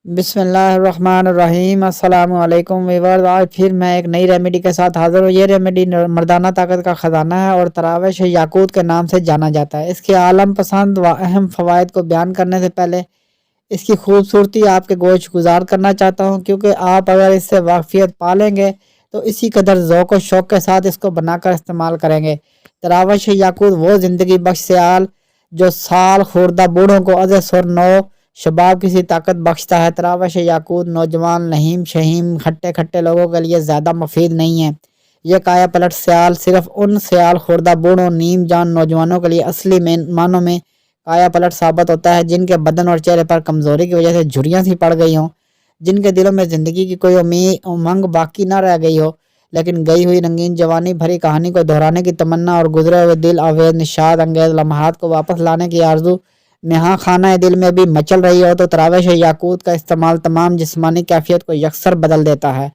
बिस्मिल्लाहिर्रहमानिर्रहीम। अस्सलाम वालेकुम व्यूअर्स, आज फिर मैं एक नई रेमेडी के साथ हाज़िर हूँ। ये रेमेडी मर्दाना ताकत का ख़जाना है और तराविश याकूत के नाम से जाना जाता है। इसके आलम पसंद व अहम फ़वाइद को बयान करने से पहले इसकी खूबसूरती आपके गोश गुजार करना चाहता हूँ, क्योंकि आप अगर इससे वाक़फियत पा लेंगे तो इसी कदर ज़ौक़ व शौक़ के साथ इसको बनाकर इस्तेमाल करेंगे। तराविश याकूत वो ज़िंदगी बख्श सियाल जो साल खुर्दा बूढ़ों को अज़ सुर नौ शबाब की सी ताकत बख्शता है। तराविश याकूत नौजवान लहीम शहीम खट्टे खट्टे लोगों के लिए ज़्यादा मुफीद नहीं है। यह काया पलट सियाल सिर्फ उन सियाल खुर्दा बूढ़ों नीम जान नौजवानों के लिए असली मानों में काया पलट साबित होता है, जिनके बदन और चेहरे पर कमज़ोरी की वजह से झुर्रियाँ सी पड़ गई हों, जिनके दिलों में ज़िंदगी की कोई उमंग बाकी ना रह गई हो, लेकिन गई हुई रंगीन जवानी भरी कहानी को दोहराने की तमन्ना और गुजरे हुए दिल आवेज निशाद अंगेज लम्हात को वापस लाने की आरजू नेहा खाना दिल में भी मचल रही हो, तो तराविश याकूत का इस्तेमाल तमाम जिस्मानी कैफियत को यकसर बदल देता है।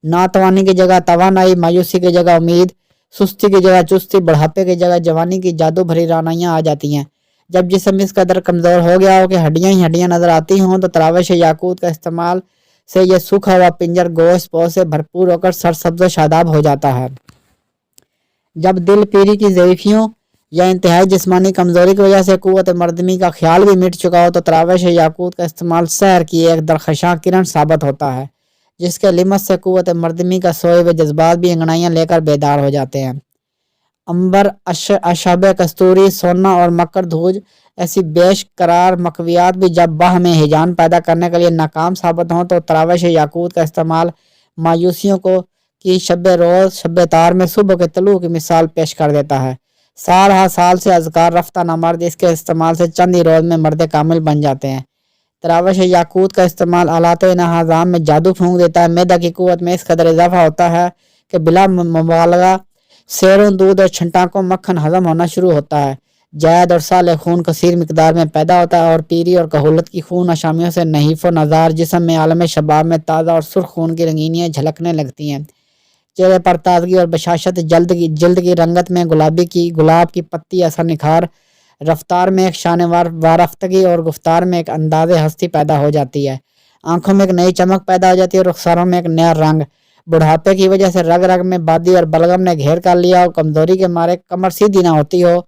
नातवानी की जगह तवानाई, मायूसी की जगह उम्मीद, सुस्ती की जगह चुस्ती, बुढ़ापे की जगह जवानी की जादू भरी रानाइयाँ आ जाती हैं। जब जिस्म इस कदर कमज़ोर हो गया हो कि हड्डियाँ ही हड्डियाँ नजर आती हों, तो तराविश याकूत का इस्तेमाल से यह सूखा हुआ पिंजर गोश्त पोश से भरपूर होकर सरसब्ज शादाब हो जाता है। जब दिल पीरी की ज़ईफ़ियों या इंतहाई जिस्मानी कमज़ोरी की वजह से क़ुव्वत मर्दमी का ख्याल भी मिट चुका हो, तो तराविश याकूत का इस्तेमाल सहर की एक दरख़शां किरण साबित होता है, जिसके लिमत से क़ुव्वत मर्दमी का सोए हुए जज्बात भी अंगड़ाइयाँ लेकर बेदार हो जाते हैं। अंबर, अशब कस्तूरी, सोना और मकर धूज ऐसी बेश करार मकवियात भी जब बाह में हिजान पैदा करने के लिए नाकाम साबित हों, तो तराविश याकूत का इस्तेमाल मायूसियों को की शब रोज़ शब तार में सुबह के तलू की मिसाल पेश कर देता है। साल हा साल से अज़कार रफ्ता न मर्द इसके इस्तेमाल से चंद ही रोज़ में मर्द कामिल बन जाते हैं। तराविश याकूत का इस्तेमाल आलात नहाज़ाम में जादू फूंक देता है। मैदा की क़ुव्वत में इस कदर इजाफा होता है कि बिला मुबालगा सेरों दूध और छंटाकों मक्खन हज़म होना शुरू होता है। जायद और साले खून कसीर मिकदार में पैदा होता है और पीरी और कहूलत की खून अशामियों से नहीफ़ व नज़ार जिस्म में आलम शबाब में ताज़ा और सुर्ख खून की रंगीनियाँ झलकने लगती हैं। चेहरे पर ताजगी और बशाशत, जल्द की रंगत में गुलाब की पत्ती ऐसा निखार, रफ्तार में एक शान वारफ्तगी और गुफ्तार में एक अंदाज़ हस्ती पैदा हो जाती है। आंखों में एक नई चमक पैदा हो जाती है और रुखसारों में एक नया रंग। बुढ़ापे की वजह से रग रग में बादी और बलगम ने घेर कर लिया और कमज़ोरी के मारे कमर सीधी ना होती हो,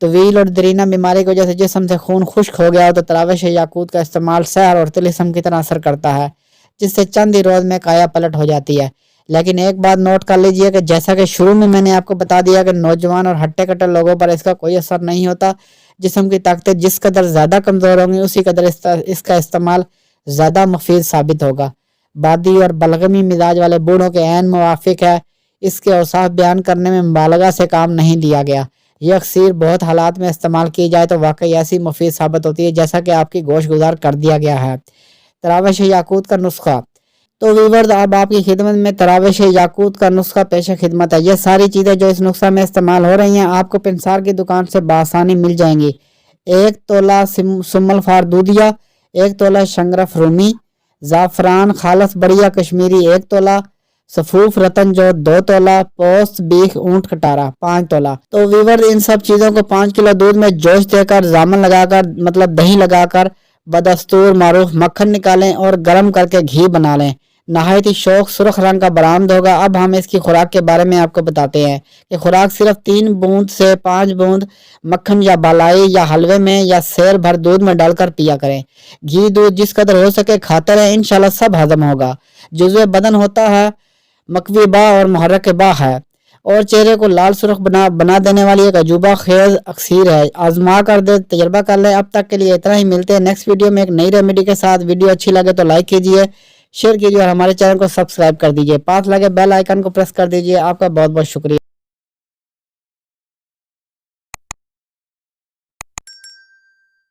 तवील और दरीना बीमारी की वजह से जिस्म से खून खुश्क हो गया हो, तो तराविश याकूत का इस्तेमाल सहर और तिलिस्म की तरह असर करता है, जिससे चंद ही रोज़ में काया पलट हो जाती है। लेकिन एक बात नोट कर लीजिए कि जैसा कि शुरू में मैंने आपको बता दिया कि नौजवान और हट्टे कट्टे लोगों पर इसका कोई असर नहीं होता। जिस्म की ताकतें जिस कदर ज़्यादा कमज़ोर होंगी, उसी कदर इसका इस्तेमाल ज़्यादा मुफीद साबित होगा। बादी और बलगमी मिजाज वाले बूढ़ों के ऐन मुवाफिक है। इसके औसाफ बयान करने में मुबालगा से काम नहीं लिया गया। यह अक्सर बहुत हालात में इस्तेमाल की जाए तो वाकई ऐसी मुफीद साबित होती है जैसा कि आपकी गोश गुजार कर दिया गया है। तराविश याकूत का नुस्खा। तो व्यूअर्स, अब आपकी खिदमत में तराविश याकूत का नुस्खा पेश खिदमत है। ये सारी चीज़ें जो इस नुस्खा में इस्तेमाल हो रही हैं आपको पिंसार की दुकान से बासानी मिल जाएंगी। 1 तोला सुम्मल फार दूधिया, 1 तोला शंगरफ रूमी, ज़ाफ़रान खालस बढ़िया कश्मीरी 1 तोला, सफूफ रतन जो 2 तोला, पोस्त बीख ऊँट कटारा 5 तोला। तो व्यूअर्स, इन सब चीज़ों को 5 किलो दूध में जोश देकर जामन लगाकर मतलब दही लगाकर बदस्तूर मारूफ मक्खन निकालें और गर्म करके घी बना लें। नहायत ही शौक सुर्ख रंग का बरामद होगा। अब हम इसकी खुराक के बारे में आपको बताते हैं कि खुराक सिर्फ 3 बूंद से 5 बूंद मक्खन या बालाई या हलवे में या सेर भर दूध में डालकर पिया करें। घी दूध जिस कदर हो सके खाते रहें, इंशाल्लाह सब हजम होगा। जुज़्वे बदन होता है मकवी बा और मुहर्रक बा है और चेहरे को लाल सुर्ख बना देने वाली एक अजूबा खेज अक्सीर है। आजमा कर दे, तजर्बा कर ले। अब तक के लिए इतना ही। मिलते हैं नेक्स्ट वीडियो में एक नई रेमेडी के साथ। वीडियो अच्छी लगे तो लाइक कीजिए, शेयर कीजिए और हमारे चैनल को सब्सक्राइब कर दीजिए। पास लगे बेल आइकन को प्रेस कर दीजिए। आपका बहुत बहुत शुक्रिया।